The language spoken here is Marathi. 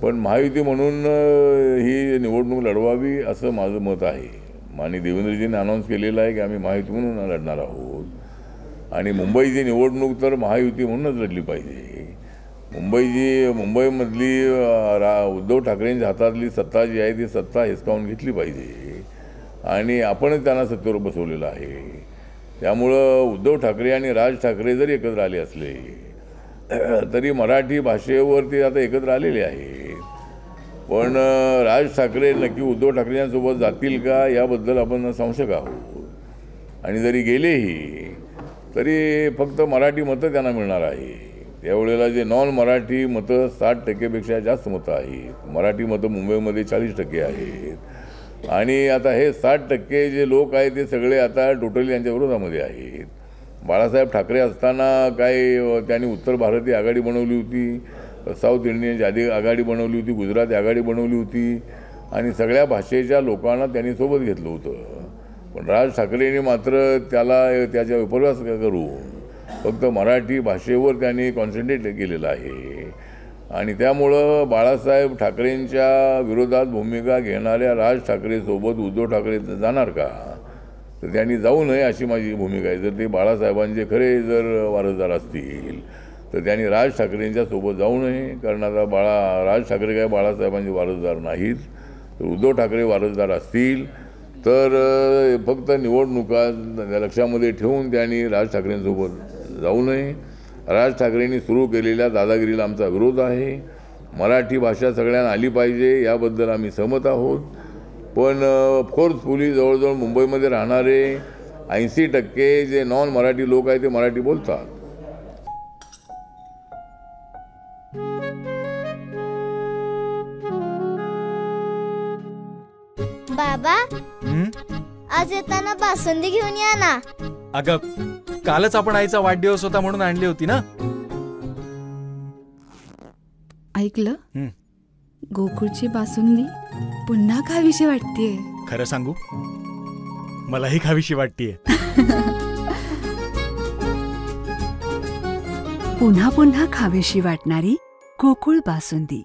पण महायुती म्हणून ही निवडणूक लढवावी असं माझं मत आहे. माननीय देवेंद्रजींनी अनाऊन्स केलेलं आहे की आम्ही महायुती म्हणून लढणार आहोत आणि मुंबईची निवडणूक तर महायुती म्हणूनच लढली पाहिजे. मुंबईमधली उद्धव ठाकरेंच्या हातातली सत्ता जी आहे ती सत्ता हिसकावून घेतली पाहिजे आणि आपणच त्यांना सत्तेवर बसवलेलं आहे. त्यामुळं उद्धव ठाकरे आणि राज ठाकरे जरी एकत्र आले असले तरी मराठी भाषेवरती आता एकत्र आलेले आहे. पण राज ठाकरे नक्की उद्धव ठाकरेंसोबत जातील का याबद्दल आपण संशय आहोत आणि जरी गेलेही तरी फक्त मराठी मतं त्यांना मिळणार आहे. त्यावेळेला जे नॉन मराठी मतं 60% जास्त मतं आहेत. मराठी मतं मुंबईमध्ये 40% आहेत आणि आता हे 60% जे लोक आहेत ते सगळे आता टोटली यांच्या विरोधामध्ये आहेत. बाळासाहेब ठाकरे असताना काय त्यांनी उत्तर भारतीय आघाडी बनवली होती, साऊथ इंडियन आघाडी बनवली होती, गुजराती आघाडी बनवली होती आणि सगळ्या भाषेच्या लोकांना त्यांनी सोबत घेतलं होतं. पण राज ठाकरेंनी मात्र त्याच्या विपर्यास करून फक्त मराठी भाषेवर त्यांनी कॉन्सन्ट्रेट केलेलं आहे आणि त्यामुळं बाळासाहेब ठाकरेंच्या विरोधात भूमिका घेणाऱ्या राज ठाकरेसोबत उद्धव ठाकरे जाणार का, तर त्यांनी जाऊ नये अशी माझी भूमिका आहे. जर ते बाळासाहेबांचे खरे जर वारसदार असतील तर त्यांनी राज ठाकरेंच्या सोबत जाऊ नये. कारण आता राज ठाकरे काय बाळासाहेबांचे वारसदार नाहीत. तर उद्धव ठाकरे वारसदार असतील तर फक्त निवडणुका लक्षामध्ये ठेवून त्यांनी राज ठाकरेंसोबत जाऊ नये. राज ठाकरेंनी सुरू केलेल्या दादागिरीला आमचा विरोध आहे. मराठी भाषा सगळ्यांना आली पाहिजे याबद्दल आम्ही सहमत आहोत. पण फोर्सफुली जवळजवळ मुंबईमध्ये राहणारे 80% जे नॉन मराठी लोक आहेत ते मराठी बोलतात. बाबा आज येताना बासुंदी घेऊन या ना. अगं कालच आपण आईचा वाढदिवस होता म्हणून आणली होती ना. ऐकलं, गोकुळची बासुंदी पुन्हा खावीशी वाटतेय. खरं सांगू, मलाही खावीशी वाटतेय. पुन्हा पुन्हा खावीशी वाटणारी गोकुळ बासुंदी.